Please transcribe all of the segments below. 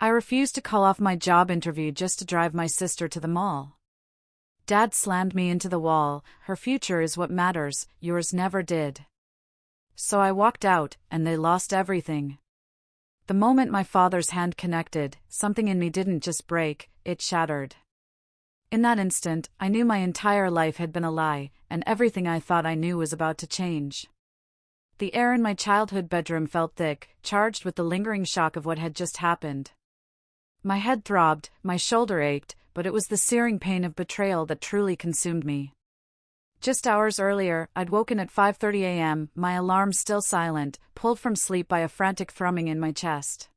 I refused to call off my job interview just to drive my sister to the mall. Dad slammed me into the wall. Her future is what matters, yours never did. So I walked out, and they lost everything. The moment my father's hand connected, something in me didn't just break, it shattered. In that instant, I knew my entire life had been a lie, and everything I thought I knew was about to change. The air in my childhood bedroom felt thick, charged with the lingering shock of what had just happened. My head throbbed, my shoulder ached, but it was the searing pain of betrayal that truly consumed me. Just hours earlier, I'd woken at 5:30 a.m., my alarm still silent, pulled from sleep by a frantic thrumming in my chest.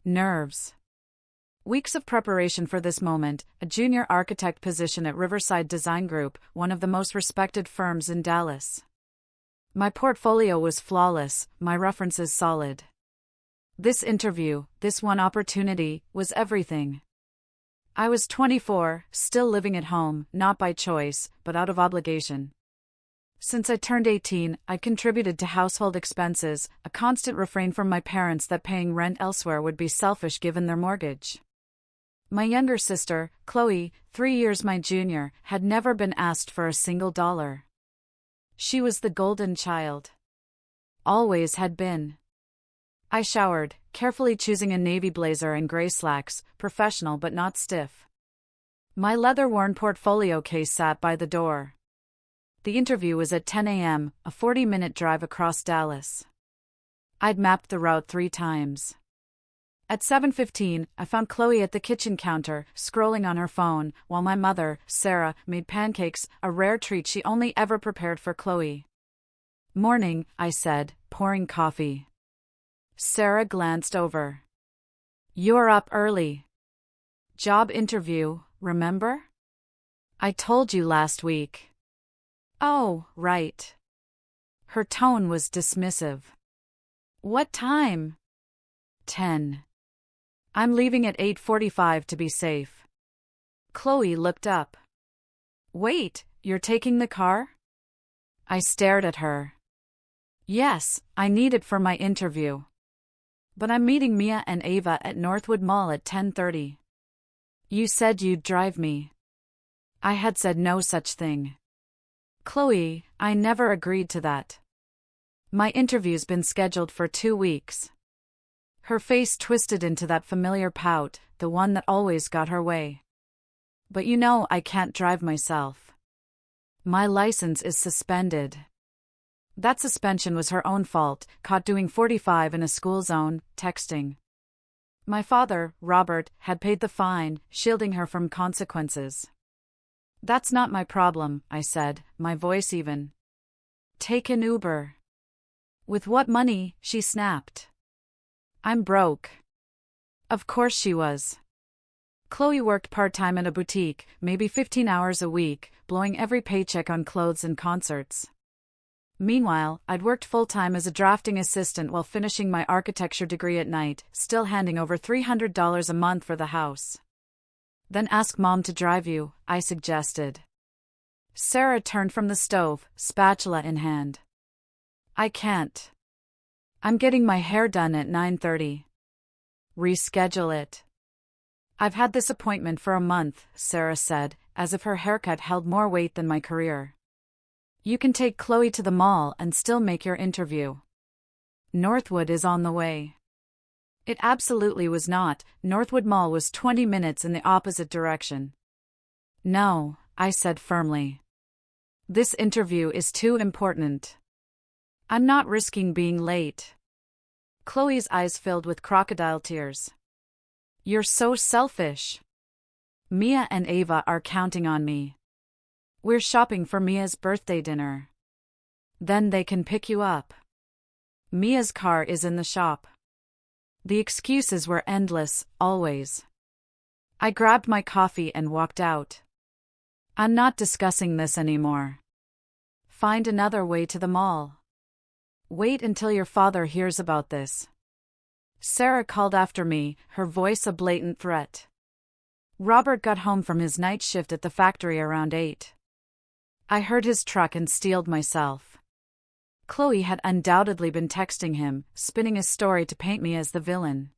Nerves. Weeks of preparation for this moment, a junior architect position at Riverside Design Group, one of the most respected firms in Dallas. My portfolio was flawless, my references solid. This interview, this one opportunity, was everything. I was 24, still living at home, not by choice, but out of obligation. Since I turned 18, I contributed to household expenses, a constant refrain from my parents that paying rent elsewhere would be selfish given their mortgage. My younger sister, Chloe, 3 years my junior, had never been asked for a single dollar. She was the golden child. Always had been. I showered, carefully choosing a navy blazer and gray slacks, professional but not stiff. My leather-worn portfolio case sat by the door. The interview was at 10 a.m., a 40-minute drive across Dallas. I'd mapped the route 3 times. At 7:15, I found Chloe at the kitchen counter, scrolling on her phone, while my mother, Sarah, made pancakes, a rare treat she only ever prepared for Chloe. "Morning," I said, pouring coffee. Sarah glanced over. "You're up early. Job interview, remember? I told you last week." "Oh, right." Her tone was dismissive. "What time?" 10. "I'm leaving at 8:45 to be safe." Chloe looked up. "Wait, you're taking the car?" I stared at her. "Yes, I need it for my interview. But I'm meeting Mia and Ava at Northwood Mall at 10:30. You said you'd drive me." I had said no such thing. "Chloe, I never agreed to that. My interview's been scheduled for 2 weeks. Her face twisted into that familiar pout, the one that always got her way. "But you know I can't drive myself. My license is suspended." That suspension was her own fault, caught doing 45 in a school zone, texting. My father, Robert, had paid the fine, shielding her from consequences. "That's not my problem," I said, my voice even. "Take an Uber." "With what money?" she snapped. "I'm broke." Of course she was. Chloe worked part-time at a boutique, maybe 15 hours a week, blowing every paycheck on clothes and concerts. Meanwhile, I'd worked full-time as a drafting assistant while finishing my architecture degree at night, still handing over $300 a month for the house. "Then ask Mom to drive you," I suggested. Sarah turned from the stove, spatula in hand. "I can't. I'm getting my hair done at 9:30. Reschedule it." "I've had this appointment for a month," Sarah said, as if her haircut held more weight than my career. "You can take Chloe to the mall and still make your interview. Northwood is on the way." It absolutely was not. Northwood Mall was 20 minutes in the opposite direction. "No," I said firmly. "This interview is too important. I'm not risking being late." Chloe's eyes filled with crocodile tears. "You're so selfish. Mia and Ava are counting on me. We're shopping for Mia's birthday dinner. Then they can pick you up. Mia's car is in the shop." The excuses were endless, always. I grabbed my coffee and walked out. "I'm not discussing this anymore. Find another way to the mall. Wait until your father hears about this." Sarah called after me, her voice a blatant threat. Robert got home from his night shift at the factory around 8. I heard his truck and steeled myself. Chloe had undoubtedly been texting him, spinning a story to paint me as the villain.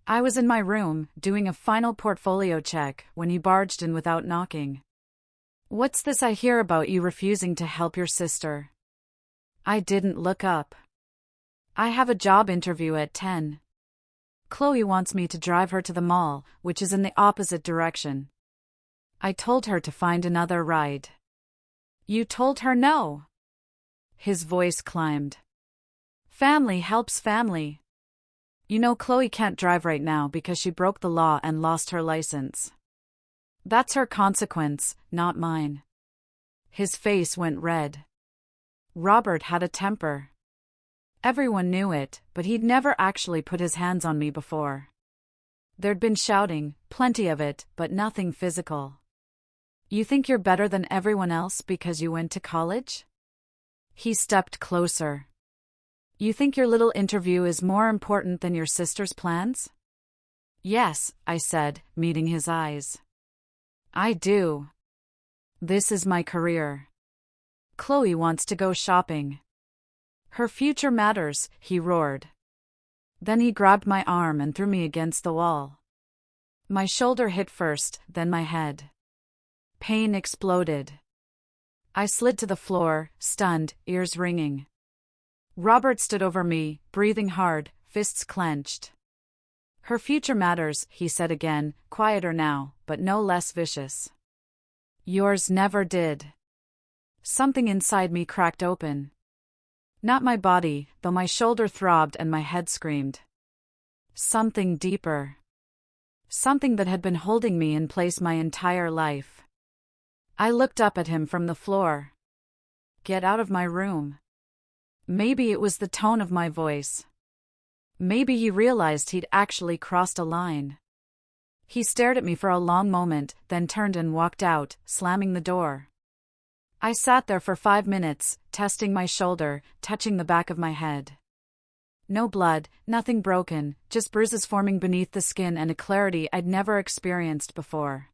I was in my room, doing a final portfolio check, when he barged in without knocking. "What's this I hear about you refusing to help your sister?" I didn't look up. "I have a job interview at 10. Chloe wants me to drive her to the mall, which is in the opposite direction." I told her to find another ride. "You told her no?" His voice climbed. "Family helps family. You know Chloe can't drive right now because she broke the law and lost her license. That's her consequence, not mine." His face went red. Robert had a temper. Everyone knew it, but he'd never actually put his hands on me before. There'd been shouting, plenty of it, but nothing physical. "You think you're better than everyone else because you went to college?" He stepped closer. "You think your little interview is more important than your sister's plans?" "Yes," I said, meeting his eyes. "I do. This is my career. Chloe wants to go shopping. Her future matters," he roared. Then he grabbed my arm and threw me against the wall. My shoulder hit first, then my head. Pain exploded. I slid to the floor, stunned, ears ringing. Robert stood over me, breathing hard, fists clenched. "Her future matters," he said again, quieter now, but no less vicious. "Yours never did." Something inside me cracked open. Not my body, though my shoulder throbbed and my head screamed. Something deeper. Something that had been holding me in place my entire life. I looked up at him from the floor. "Get out of my room." Maybe it was the tone of my voice. Maybe he realized he'd actually crossed a line. He stared at me for a long moment, then turned and walked out, slamming the door. I sat there for 5 minutes, testing my shoulder, touching the back of my head. No blood, nothing broken, just bruises forming beneath the skin and a clarity I'd never experienced before.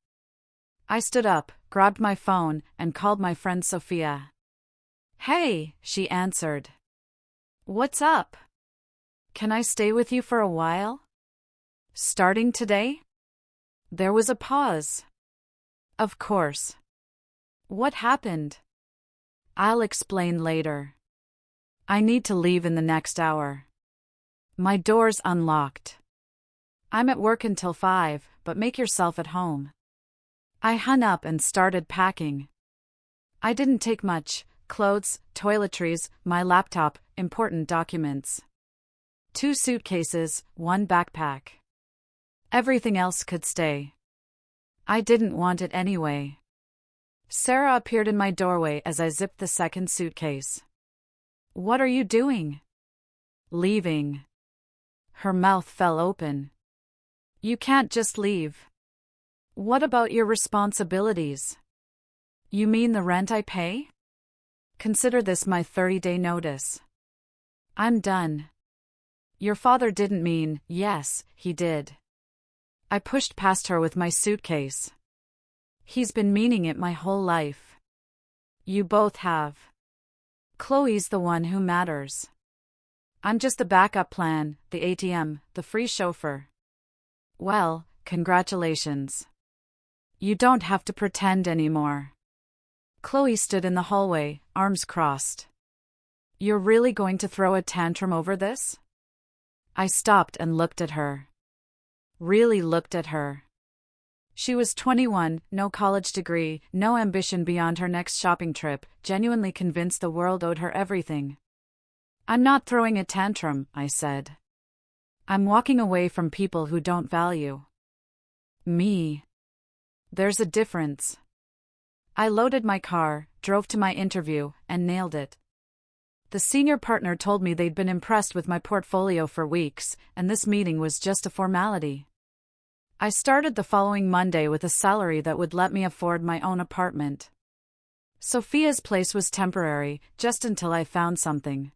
I stood up, grabbed my phone, and called my friend Sophia. "Hey," she answered. "What's up? Can I stay with you for a while? Starting today?" There was a pause. "Of course. What happened?" "I'll explain later. I need to leave in the next hour. My door's unlocked. I'm at work until 5, but make yourself at home." I hung up and started packing. I didn't take much: clothes, toiletries, my laptop, important documents. 2 suitcases, 1 backpack. Everything else could stay. I didn't want it anyway. Sarah appeared in my doorway as I zipped the second suitcase. "What are you doing?" "Leaving." Her mouth fell open. "You can't just leave. What about your responsibilities? You mean the rent I pay? Consider this my 30-day notice. I'm done." "Your father didn't mean..." "Yes, he did." I pushed past her with my suitcase. "He's been meaning it my whole life. You both have. Chloe's the one who matters. I'm just the backup plan, the ATM, the free chauffeur." "Well, congratulations. You don't have to pretend anymore." Chloe stood in the hallway, arms crossed. "You're really going to throw a tantrum over this?" I stopped and looked at her. Really looked at her. She was 21, no college degree, no ambition beyond her next shopping trip, genuinely convinced the world owed her everything. "I'm not throwing a tantrum," I said. "I'm walking away from people who don't value me. There's a difference." I loaded my car, drove to my interview, and nailed it. The senior partner told me they'd been impressed with my portfolio for weeks, and this meeting was just a formality. I started the following Monday with a salary that would let me afford my own apartment. Sophia's place was temporary, just until I found something.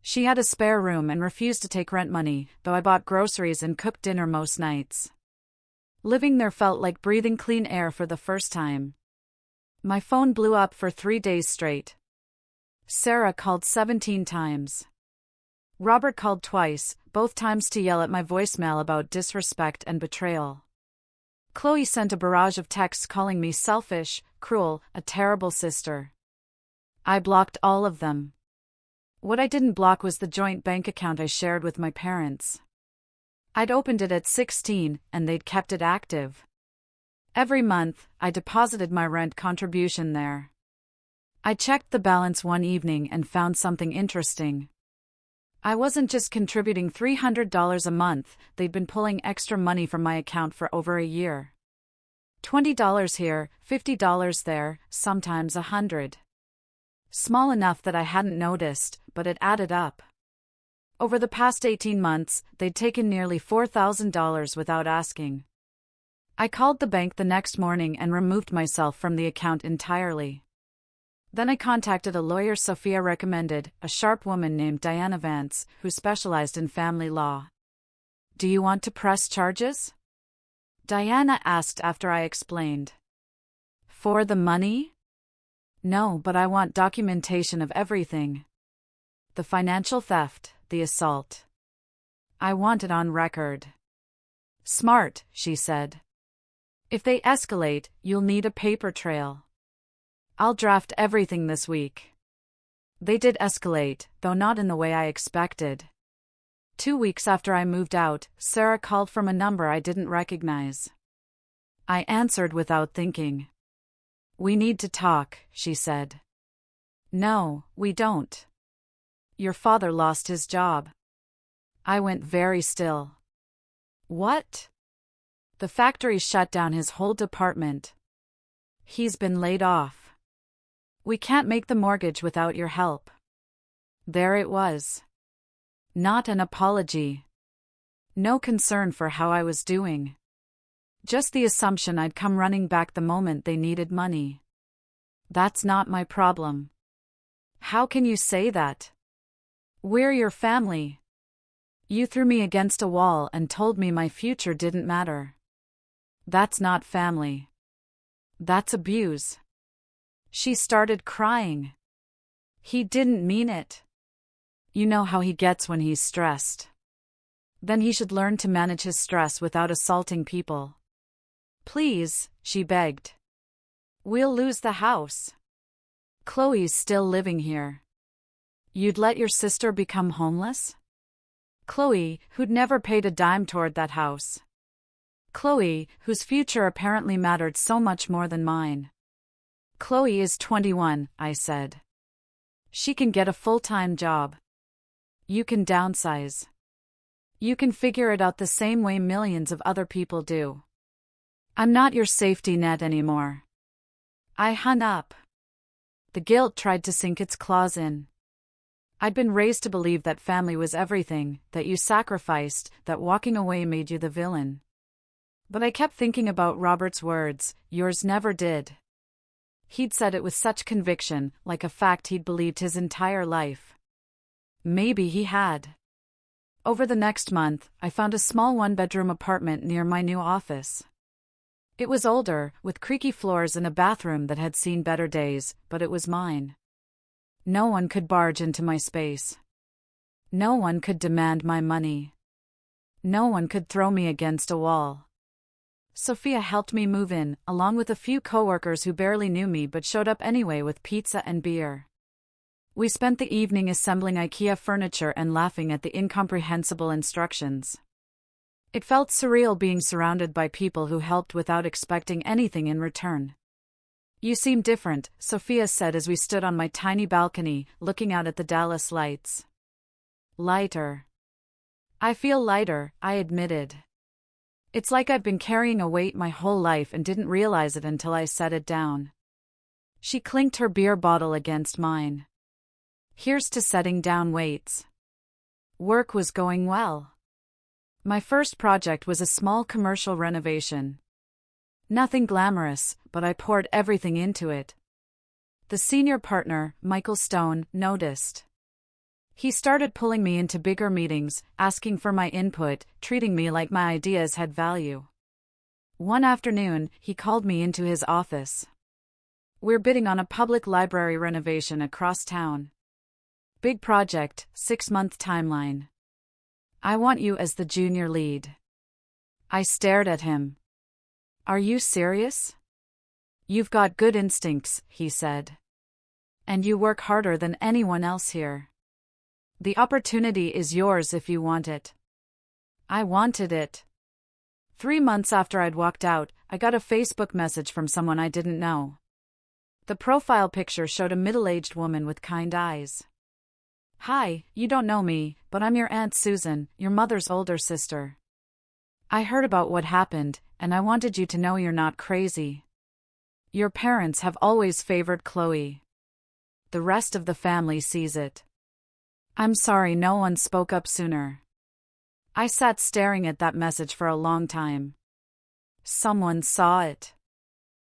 She had a spare room and refused to take rent money, though I bought groceries and cooked dinner most nights. Living there felt like breathing clean air for the first time. My phone blew up for 3 days straight. Sarah called 17 times. Robert called twice, both times to yell at my voicemail about disrespect and betrayal. Chloe sent a barrage of texts calling me selfish, cruel, a terrible sister. I blocked all of them. What I didn't block was the joint bank account I shared with my parents. I'd opened it at 16, and they'd kept it active. Every month, I deposited my rent contribution there. I checked the balance one evening and found something interesting. I wasn't just contributing $300 a month, they'd been pulling extra money from my account for over a year. $20 here, $50 there, sometimes $100. Small enough that I hadn't noticed, but it added up. Over the past 18 months, they'd taken nearly $4,000 without asking. I called the bank the next morning and removed myself from the account entirely. Then I contacted a lawyer Sophia recommended, a sharp woman named Diana Vance, who specialized in family law. "Do you want to press charges?" Diana asked after I explained. "For the money?" "No, but I want documentation of everything. The financial theft, the assault. I want it on record." "Smart," she said. "If they escalate, you'll need a paper trail. I'll draft everything this week." They did escalate, though not in the way I expected. 2 weeks after I moved out, Sarah called from a number I didn't recognize. I answered without thinking. "We need to talk," she said. "No, we don't. Your father lost his job." I went very still. "What?" "The factory shut down his whole department. He's been laid off. We can't make the mortgage without your help." There it was. Not an apology. No concern for how I was doing. Just the assumption I'd come running back the moment they needed money. "That's not my problem." "How can you say that? We're your family. You threw me against a wall and told me my future didn't matter." "That's not family. That's abuse." She started crying. "He didn't mean it. You know how he gets when he's stressed. Then he should learn to manage his stress without assaulting people." "Please," she begged. "We'll lose the house. Chloe's still living here. You'd let your sister become homeless?" Chloe, who'd never paid a dime toward that house. Chloe, whose future apparently mattered so much more than mine. "Chloe is 21, I said. She can get a full-time job. You can downsize. You can figure it out the same way millions of other people do. I'm not your safety net anymore." I hung up. The guilt tried to sink its claws in. I'd been raised to believe that family was everything, that you sacrificed, that walking away made you the villain. But I kept thinking about Robert's words, "Yours never did." He'd said it with such conviction, like a fact he'd believed his entire life. Maybe he had. Over the next month, I found a small one-bedroom apartment near my new office. It was older, with creaky floors and a bathroom that had seen better days, but it was mine. No one could barge into my space. No one could demand my money. No one could throw me against a wall. Sophia helped me move in, along with a few coworkers who barely knew me but showed up anyway with pizza and beer. We spent the evening assembling IKEA furniture and laughing at the incomprehensible instructions. It felt surreal being surrounded by people who helped without expecting anything in return. "You seem different," Sophia said as we stood on my tiny balcony, looking out at the Dallas lights. "Lighter. I feel lighter," I admitted. "It's like I've been carrying a weight my whole life and didn't realize it until I set it down." She clinked her beer bottle against mine. "Here's to setting down weights." Work was going well. My first project was a small commercial renovation. Nothing glamorous, but I poured everything into it. The senior partner, Michael Stone, noticed. He started pulling me into bigger meetings, asking for my input, treating me like my ideas had value. One afternoon, he called me into his office. "We're bidding on a public library renovation across town. Big project, 6-month timeline. I want you as the junior lead. I stared at him. Are you serious? You've got good instincts, he said. And you work harder than anyone else here. The opportunity is yours if you want it. I wanted it. 3 months after I'd walked out, I got a Facebook message from someone I didn't know. The profile picture showed a middle-aged woman with kind eyes. Hi, you don't know me, but I'm your Aunt Susan, your mother's older sister. I heard about what happened, and I wanted you to know you're not crazy. Your parents have always favored Chloe. The rest of the family sees it. I'm sorry no one spoke up sooner. I sat staring at that message for a long time. Someone saw it.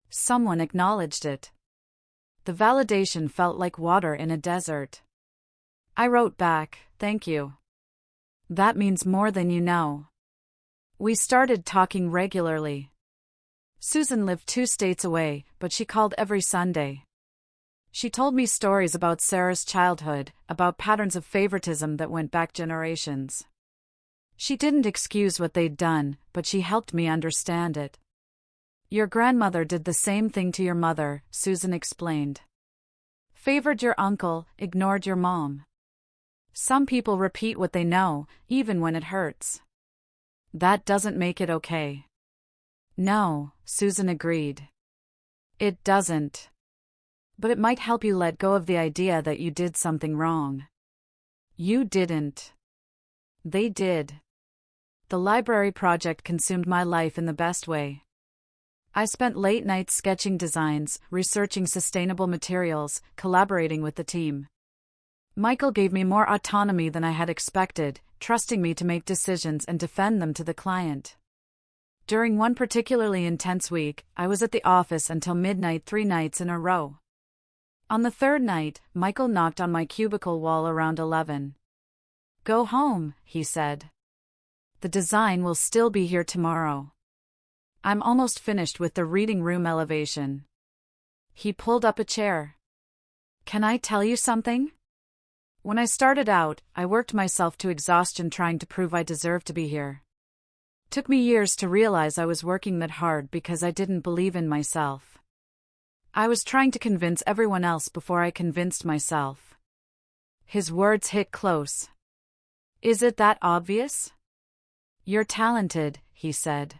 Someone acknowledged it. The validation felt like water in a desert. I wrote back, thank you. That means more than you know. We started talking regularly. Susan lived 2 states away, but she called every Sunday. She told me stories about Sarah's childhood, about patterns of favoritism that went back generations. She didn't excuse what they'd done, but she helped me understand it. Your grandmother did the same thing to your mother, Susan explained. Favored your uncle, ignored your mom. Some people repeat what they know, even when it hurts. That doesn't make it okay. No, Susan agreed. It doesn't. But it might help you let go of the idea that you did something wrong. You didn't. They did. The library project consumed my life in the best way. I spent late nights sketching designs, researching sustainable materials, collaborating with the team. Michael gave me more autonomy than I had expected, trusting me to make decisions and defend them to the client. During one particularly intense week, I was at the office until midnight 3 nights in a row. On the 3rd night, Michael knocked on my cubicle wall around 11. Go home, he said. The design will still be here tomorrow. I'm almost finished with the reading room elevation. He pulled up a chair. Can I tell you something? When I started out, I worked myself to exhaustion trying to prove I deserved to be here. Took me years to realize I was working that hard because I didn't believe in myself. I was trying to convince everyone else before I convinced myself. His words hit close. Is it that obvious? You're talented, he said.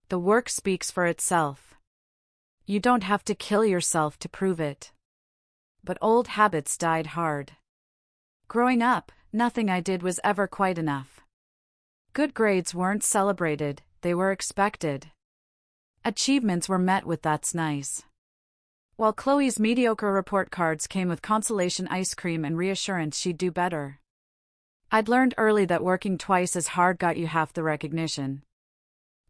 The work speaks for itself. You don't have to kill yourself to prove it. But old habits died hard. Growing up, nothing I did was ever quite enough. Good grades weren't celebrated, they were expected. Achievements were met with "that's nice." While Chloe's mediocre report cards came with consolation ice cream and reassurance she'd do better. I'd learned early that working twice as hard got you half the recognition.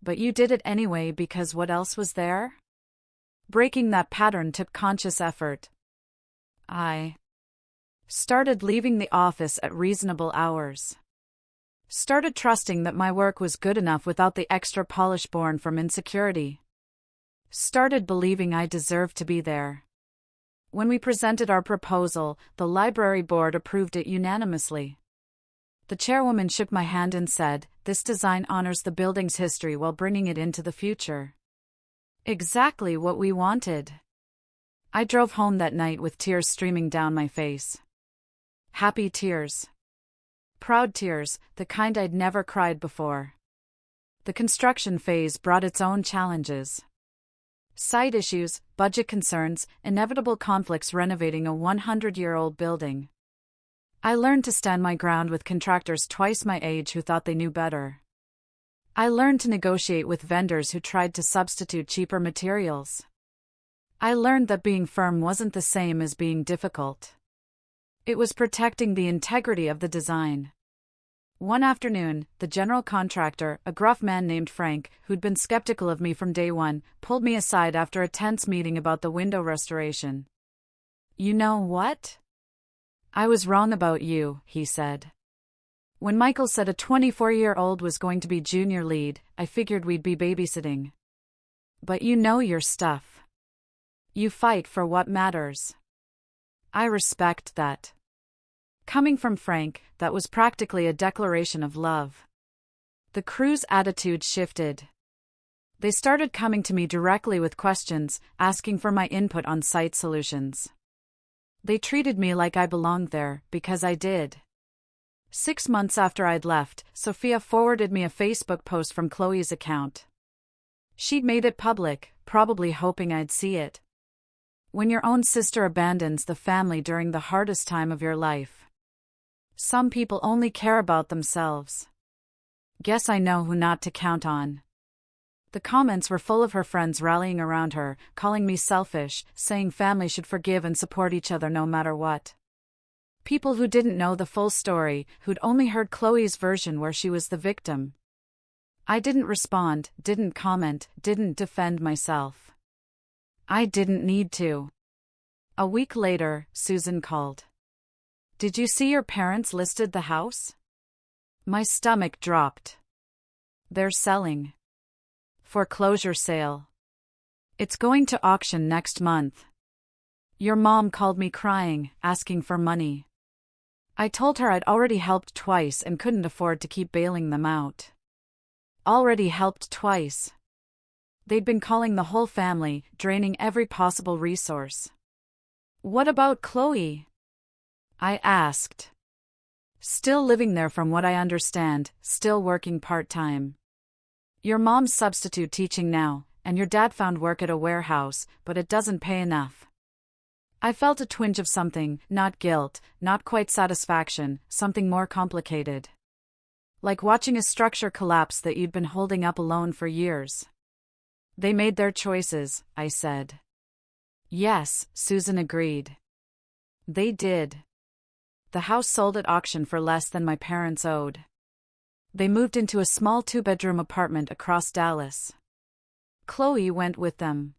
But you did it anyway because what else was there? Breaking that pattern took conscious effort. I started leaving the office at reasonable hours. Started trusting that my work was good enough without the extra polish born from insecurity. Started believing I deserved to be there. When we presented our proposal, the library board approved it unanimously. The chairwoman shook my hand and said, "This design honors the building's history while bringing it into the future." Exactly what we wanted. I drove home that night with tears streaming down my face. Happy tears. Proud tears, the kind I'd never cried before. The construction phase brought its own challenges. Side issues, budget concerns, inevitable conflicts renovating a 100-year-old building. I learned to stand my ground with contractors twice my age who thought they knew better. I learned to negotiate with vendors who tried to substitute cheaper materials. I learned that being firm wasn't the same as being difficult. It was protecting the integrity of the design. One afternoon, the general contractor, a gruff man named Frank, who'd been skeptical of me from day one, pulled me aside after a tense meeting about the window restoration. You know what? I was wrong about you, he said. When Michael said a 24-year-old was going to be junior lead, I figured we'd be babysitting. But you know your stuff. You fight for what matters. I respect that. Coming from Frank, that was practically a declaration of love. The crew's attitude shifted. They started coming to me directly with questions, asking for my input on site solutions. They treated me like I belonged there, because I did. 6 months after I'd left, Sophia forwarded me a Facebook post from Chloe's account. She'd made it public, probably hoping I'd see it. When your own sister abandons the family during the hardest time of your life. Some people only care about themselves. Guess I know who not to count on. The comments were full of her friends rallying around her, calling me selfish, saying family should forgive and support each other no matter what. People who didn't know the full story, who'd only heard Chloe's version where she was the victim. I didn't respond, didn't comment, didn't defend myself. I didn't need to. A week later, Susan called. "Did you see your parents listed the house?" My stomach dropped. "They're selling. Foreclosure sale. It's going to auction next month. Your mom called me crying, asking for money. I told her I'd already helped twice and couldn't afford to keep bailing them out. Already helped twice. They'd been calling the whole family, draining every possible resource. What about Chloe?" I asked. "Still living there from what I understand, still working part-time. Your mom's substitute teaching now, and your dad found work at a warehouse, but it doesn't pay enough." I felt a twinge of something, not guilt, not quite satisfaction, something more complicated. Like watching a structure collapse that you'd been holding up alone for years. "They made their choices," I said. "Yes," Susan agreed. "They did. The house sold at auction for less than my parents owed. They moved into a small 2-bedroom apartment across Dallas. Chloe went with them.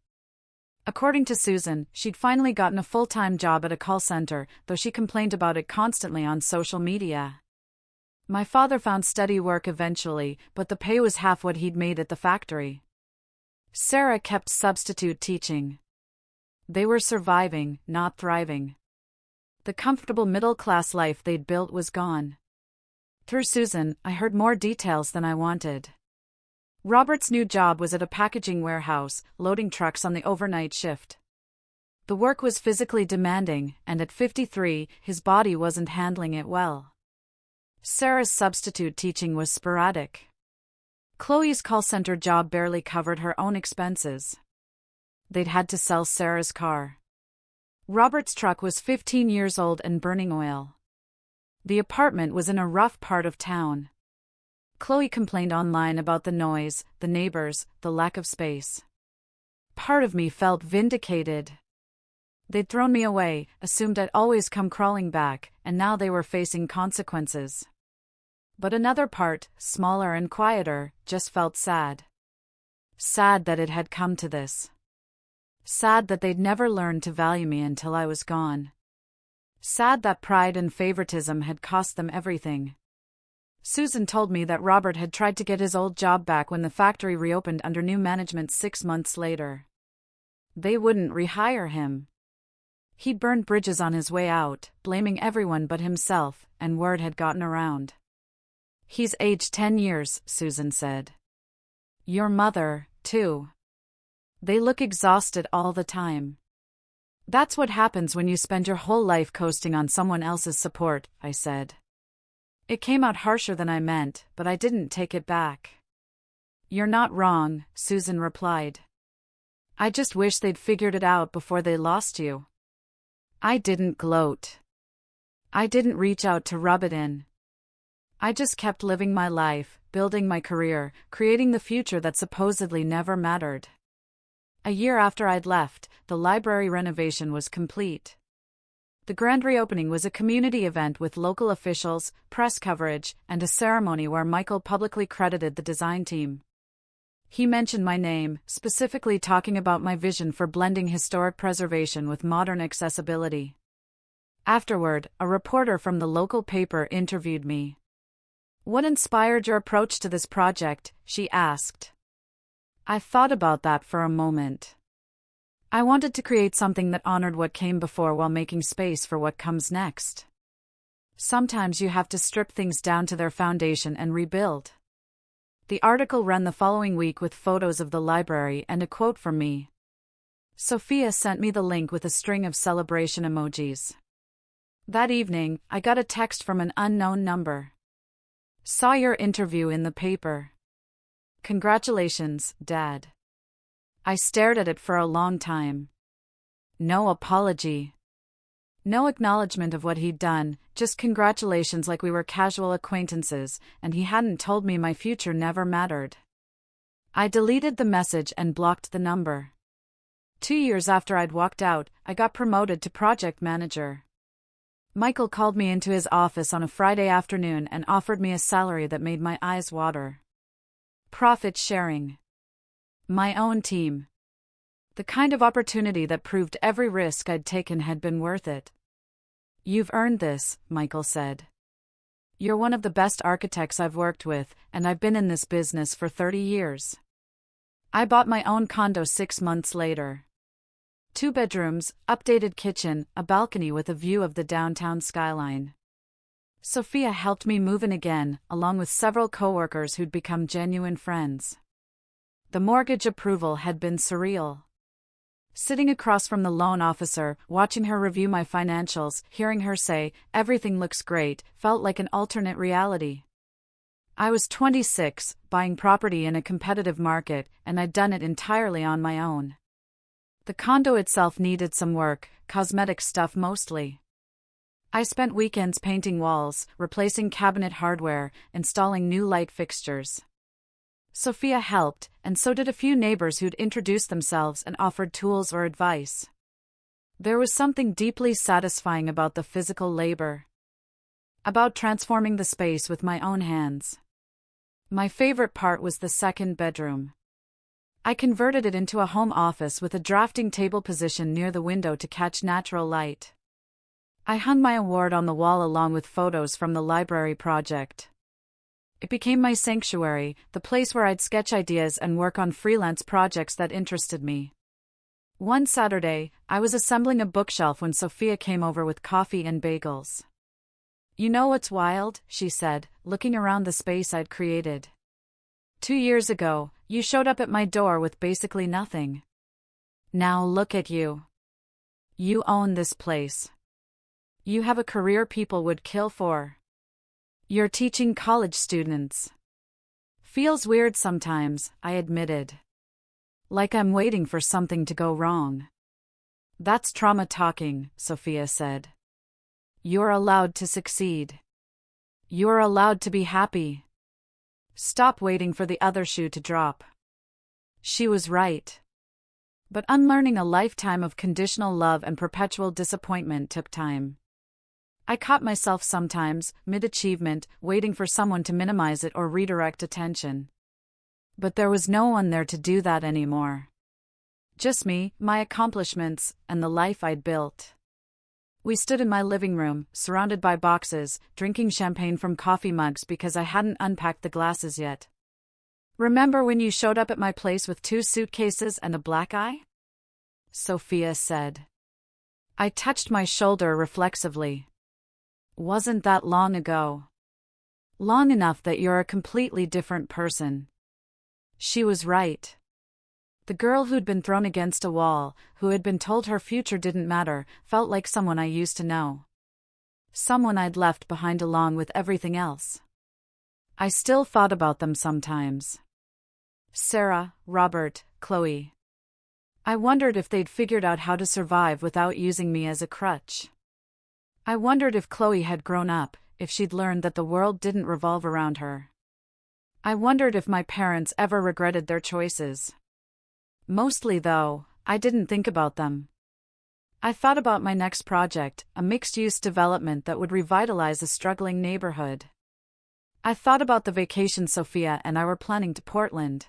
According to Susan, she'd finally gotten a full-time job at a call center, though she complained about it constantly on social media. My father found steady work eventually, but the pay was half what he'd made at the factory. Sarah kept substitute teaching. They were surviving, not thriving. The comfortable middle-class life they'd built was gone. Through Susan, I heard more details than I wanted. Robert's new job was at a packaging warehouse, loading trucks on the overnight shift. The work was physically demanding, and at 53, his body wasn't handling it well. Sarah's substitute teaching was sporadic. Chloe's call center job barely covered her own expenses. They'd had to sell Sarah's car. Robert's truck was 15 years old and burning oil. The apartment was in a rough part of town. Chloe complained online about the noise, the neighbors, the lack of space. Part of me felt vindicated. They'd thrown me away, assumed I'd always come crawling back, and now they were facing consequences. But another part, smaller and quieter, just felt sad. Sad that it had come to this. Sad that they'd never learned to value me until I was gone. Sad that pride and favoritism had cost them everything. Susan told me that Robert had tried to get his old job back when the factory reopened under new management 6 months later. They wouldn't rehire him. He'd burned bridges on his way out, blaming everyone but himself, and word had gotten around. "He's aged 10 years, Susan said. Your mother, too. They look exhausted all the time." "That's what happens when you spend your whole life coasting on someone else's support," I said. It came out harsher than I meant, but I didn't take it back. "You're not wrong," Susan replied. "I just wish they'd figured it out before they lost you." I didn't gloat. I didn't reach out to rub it in. I just kept living my life, building my career, creating the future that supposedly never mattered. A year after I'd left, the library renovation was complete. The grand reopening was a community event with local officials, press coverage, and a ceremony where Michael publicly credited the design team. He mentioned my name, specifically talking about my vision for blending historic preservation with modern accessibility. Afterward, a reporter from the local paper interviewed me. "What inspired your approach to this project?" she asked. I thought about that for a moment. I wanted to create something that honored what came before while making space for what comes next. Sometimes you have to strip things down to their foundation and rebuild. The article ran the following week with photos of the library and a quote from me. Sophia sent me the link with a string of celebration emojis. That evening, I got a text from an unknown number. Saw your interview in the paper. Congratulations, Dad. I stared at it for a long time. No apology. No acknowledgement of what he'd done, just congratulations like we were casual acquaintances, and he hadn't told me my future never mattered. I deleted the message and blocked the number. 2 years after I'd walked out, I got promoted to project manager. Michael called me into his office on a Friday afternoon and offered me a salary that made my eyes water. Profit sharing. My own team. The kind of opportunity that proved every risk I'd taken had been worth it. You've earned this, Michael said. You're one of the best architects I've worked with, and I've been in this business for 30 years. I bought my own condo 6 months later. 2 bedrooms, updated kitchen, a balcony with a view of the downtown skyline. Sophia helped me move in again, along with several coworkers who'd become genuine friends. The mortgage approval had been surreal. Sitting across from the loan officer, watching her review my financials, hearing her say, "Everything looks great," felt like an alternate reality. I was 26, buying property in a competitive market, and I'd done it entirely on my own. The condo itself needed some work, cosmetic stuff mostly. I spent weekends painting walls, replacing cabinet hardware, installing new light fixtures. Sophia helped, and so did a few neighbors who'd introduced themselves and offered tools or advice. There was something deeply satisfying about the physical labor. About transforming the space with my own hands. My favorite part was the second bedroom. I converted it into a home office with a drafting table positioned near the window to catch natural light. I hung my award on the wall along with photos from the library project. It became my sanctuary, the place where I'd sketch ideas and work on freelance projects that interested me. One Saturday, I was assembling a bookshelf when Sophia came over with coffee and bagels. "You know what's wild?" she said, looking around the space I'd created. 2 years ago, you showed up at my door with basically nothing. Now look at you. You own this place. You have a career people would kill for. You're teaching college students. Feels weird sometimes, I admitted. Like I'm waiting for something to go wrong. That's trauma talking, Sophia said. You're allowed to succeed. You're allowed to be happy. Stop waiting for the other shoe to drop. She was right. But unlearning a lifetime of conditional love and perpetual disappointment took time. I caught myself sometimes, mid-achievement, waiting for someone to minimize it or redirect attention. But there was no one there to do that anymore. Just me, my accomplishments, and the life I'd built. We stood in my living room, surrounded by boxes, drinking champagne from coffee mugs because I hadn't unpacked the glasses yet. "Remember when you showed up at my place with 2 suitcases and a black eye?" Sophia said. I touched my shoulder reflexively. Wasn't that long ago? Long enough that you're a completely different person. She was right. The girl who'd been thrown against a wall, who had been told her future didn't matter, felt like someone I used to know. Someone I'd left behind along with everything else. I still thought about them sometimes. Sarah, Robert, Chloe. I wondered if they'd figured out how to survive without using me as a crutch. I wondered if Chloe had grown up, if she'd learned that the world didn't revolve around her. I wondered if my parents ever regretted their choices. Mostly, though, I didn't think about them. I thought about my next project, a mixed-use development that would revitalize a struggling neighborhood. I thought about the vacation Sophia and I were planning to Portland.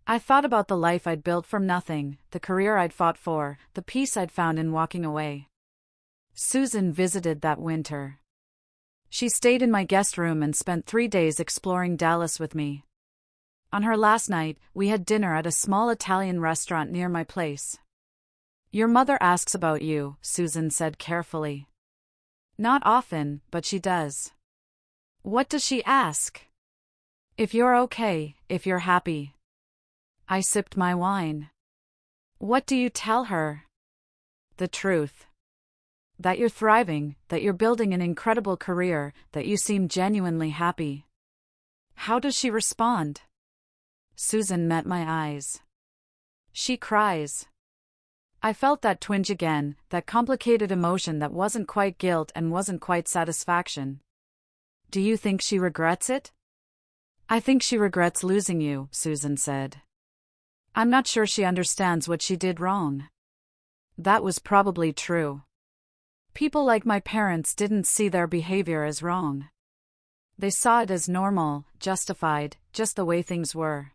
I thought about the life I'd built from nothing, the career I'd fought for, the peace I'd found in walking away. Susan visited that winter. She stayed in my guest room and spent 3 days exploring Dallas with me. On her last night, we had dinner at a small Italian restaurant near my place. "Your mother asks about you," Susan said carefully. Not often, but she does. What does she ask? If you're okay, if you're happy. I sipped my wine. What do you tell her? The truth. That you're thriving, that you're building an incredible career, that you seem genuinely happy. How does she respond? Susan met my eyes. She cries. I felt that twinge again, that complicated emotion that wasn't quite guilt and wasn't quite satisfaction. Do you think she regrets it? I think she regrets losing you, Susan said. I'm not sure she understands what she did wrong. That was probably true. People like my parents didn't see their behavior as wrong. They saw it as normal, justified, just the way things were.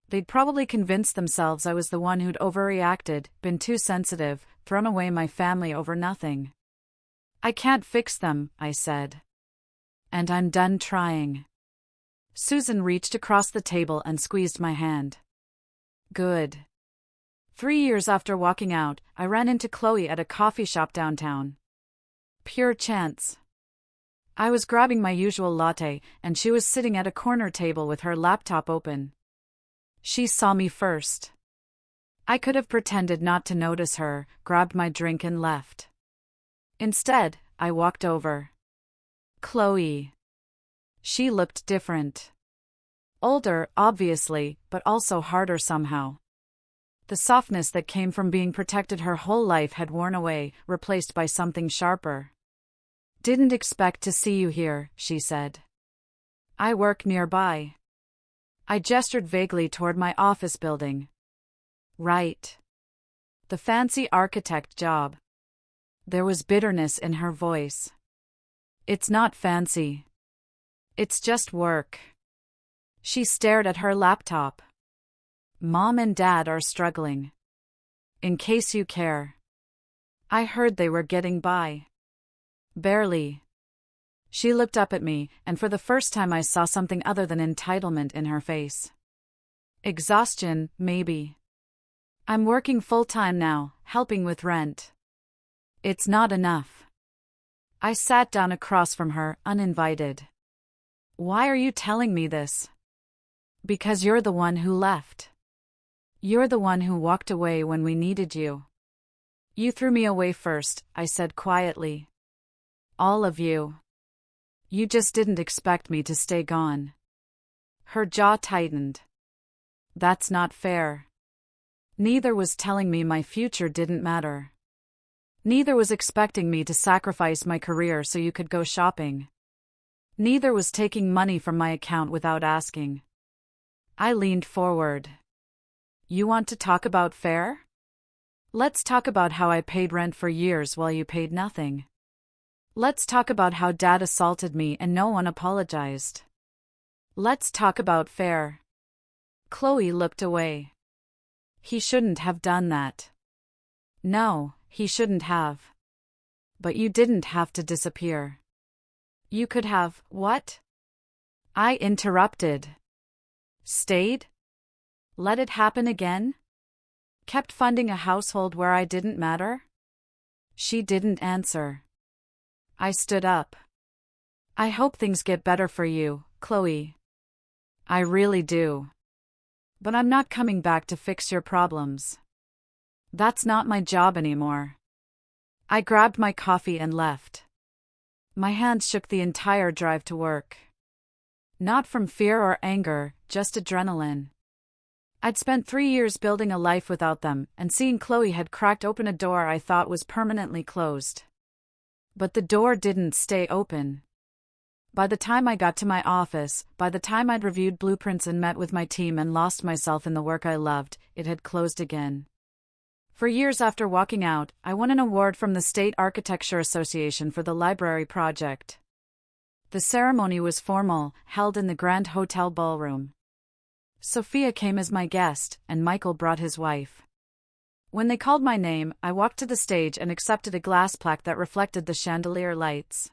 They'd probably convinced themselves I was the one who'd overreacted, been too sensitive, thrown away my family over nothing. I can't fix them, I said. And I'm done trying. Susan reached across the table and squeezed my hand. Good. 3 years after walking out, I ran into Chloe at a coffee shop downtown. Pure chance. I was grabbing my usual latte, and she was sitting at a corner table with her laptop open. She saw me first. I could have pretended not to notice her, grabbed my drink and left. Instead, I walked over. Chloe. She looked different. Older, obviously, but also harder somehow. The softness that came from being protected her whole life had worn away, replaced by something sharper. Didn't expect to see you here, she said. I work nearby. I gestured vaguely toward my office building. Right. The fancy architect job. There was bitterness in her voice. It's not fancy. It's just work. She stared at her laptop. Mom and Dad are struggling. In case you care. I heard they were getting by. Barely. She looked up at me, and for the first time I saw something other than entitlement in her face. Exhaustion, maybe. I'm working full-time now, helping with rent. It's not enough. I sat down across from her, uninvited. Why are you telling me this? Because you're the one who left. You're the one who walked away when we needed you. You threw me away first, I said quietly. All of you. You just didn't expect me to stay gone. Her jaw tightened. That's not fair. Neither was telling me my future didn't matter. Neither was expecting me to sacrifice my career so you could go shopping. Neither was taking money from my account without asking. I leaned forward. You want to talk about fair? Let's talk about how I paid rent for years while you paid nothing. Let's talk about how Dad assaulted me and no one apologized. Let's talk about fair. Chloe looked away. He shouldn't have done that. No, he shouldn't have. But you didn't have to disappear. You could have, what? I interrupted. Stayed? Let it happen again? Kept funding a household where I didn't matter? She didn't answer. I stood up. I hope things get better for you, Chloe. I really do. But I'm not coming back to fix your problems. That's not my job anymore. I grabbed my coffee and left. My hands shook the entire drive to work. Not from fear or anger, just adrenaline. I'd spent 3 years building a life without them, and seeing Chloe had cracked open a door I thought was permanently closed. But the door didn't stay open. By the time I got to my office, by the time I'd reviewed blueprints and met with my team and lost myself in the work I loved, it had closed again. For years after walking out, I won an award from the State Architecture Association for the library project. The ceremony was formal, held in the Grand Hotel ballroom. Sophia came as my guest, and Michael brought his wife. When they called my name, I walked to the stage and accepted a glass plaque that reflected the chandelier lights.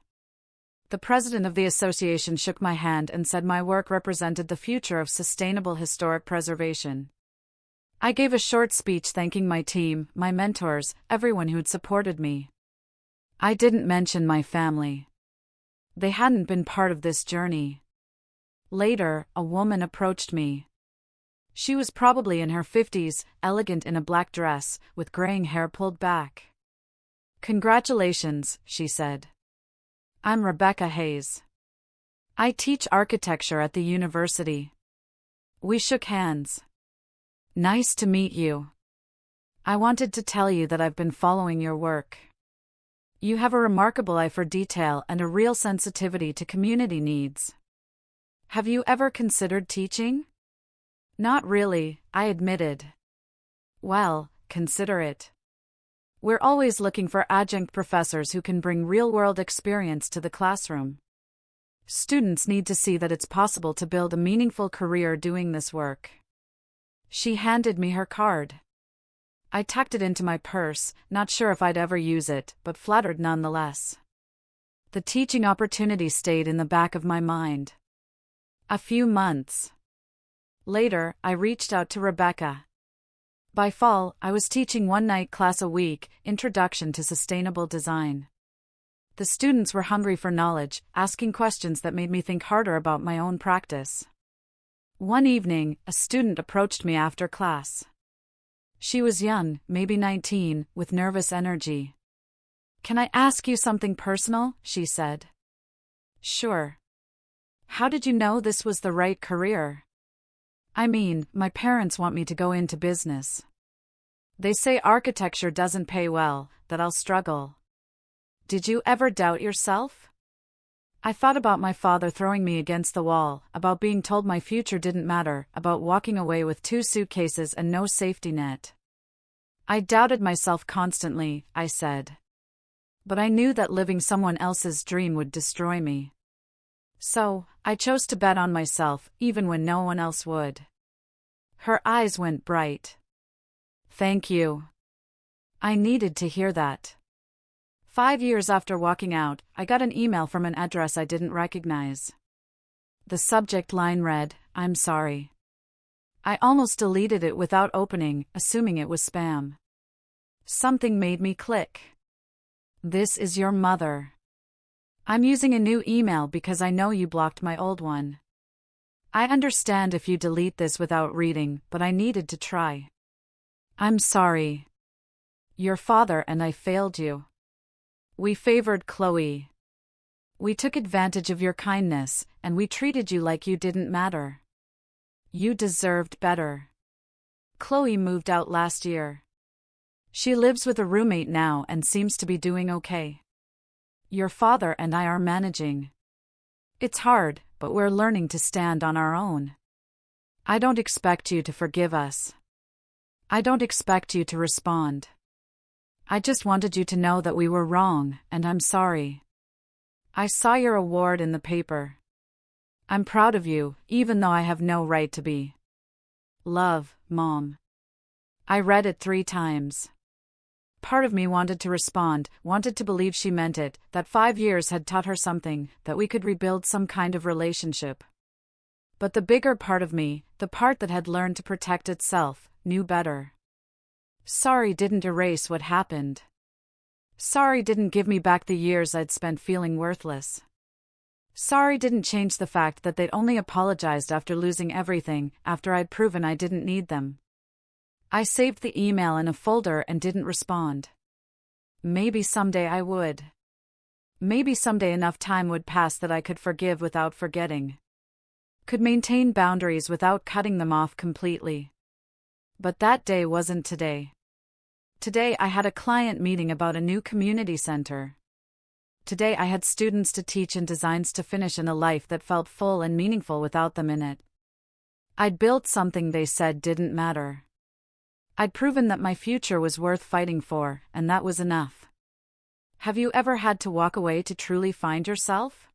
The president of the association shook my hand and said my work represented the future of sustainable historic preservation. I gave a short speech thanking my team, my mentors, everyone who'd supported me. I didn't mention my family. They hadn't been part of this journey. Later, a woman approached me. She was probably in her 50s, elegant in a black dress, with graying hair pulled back. "Congratulations," she said. "I'm Rebecca Hayes. I teach architecture at the university." We shook hands. "Nice to meet you. I wanted to tell you that I've been following your work. You have a remarkable eye for detail and a real sensitivity to community needs. Have you ever considered teaching?" "Not really," I admitted. "Well, consider it. We're always looking for adjunct professors who can bring real-world experience to the classroom. Students need to see that it's possible to build a meaningful career doing this work." She handed me her card. I tucked it into my purse, not sure if I'd ever use it, but flattered nonetheless. The teaching opportunity stayed in the back of my mind. A few months later, I reached out to Rebecca. By fall, I was teaching one-night class a week, Introduction to Sustainable Design. The students were hungry for knowledge, asking questions that made me think harder about my own practice. One evening, a student approached me after class. She was young, maybe 19, with nervous energy. "Can I ask you something personal?" she said. "Sure. How did you know this was the right career?" "I mean, my parents want me to go into business. They say architecture doesn't pay well, that I'll struggle." "Did you ever doubt yourself?" "I thought about my father throwing me against the wall, about being told my future didn't matter, about walking away with 2 suitcases and no safety net. I doubted myself constantly," I said. "But I knew that living someone else's dream would destroy me. So, I chose to bet on myself, even when no one else would." Her eyes went bright. "Thank you. I needed to hear that." 5 years after walking out, I got an email from an address I didn't recognize. The subject line read, "I'm sorry." I almost deleted it without opening, assuming it was spam. Something made me click. "This is your mother. I'm using a new email because I know you blocked my old one. I understand if you delete this without reading, but I needed to try. I'm sorry. Your father and I failed you. We favored Chloe. We took advantage of your kindness, and we treated you like you didn't matter. You deserved better. Chloe moved out last year. She lives with a roommate now and seems to be doing okay. Your father and I are managing. It's hard, but we're learning to stand on our own. I don't expect you to forgive us. I don't expect you to respond. I just wanted you to know that we were wrong, and I'm sorry. I saw your award in the paper. I'm proud of you, even though I have no right to be. Love, Mom." I read it 3 times. Part of me wanted to respond, wanted to believe she meant it, that 5 years had taught her something, that we could rebuild some kind of relationship. But the bigger part of me, the part that had learned to protect itself, knew better. Sorry didn't erase what happened. Sorry didn't give me back the years I'd spent feeling worthless. Sorry didn't change the fact that they'd only apologized after losing everything, after I'd proven I didn't need them. I saved the email in a folder and didn't respond. Maybe someday I would. Maybe someday enough time would pass that I could forgive without forgetting. Could maintain boundaries without cutting them off completely. But that day wasn't today. Today I had a client meeting about a new community center. Today I had students to teach and designs to finish in a life that felt full and meaningful without them in it. I'd built something they said didn't matter. I'd proven that my future was worth fighting for, and that was enough. Have you ever had to walk away to truly find yourself?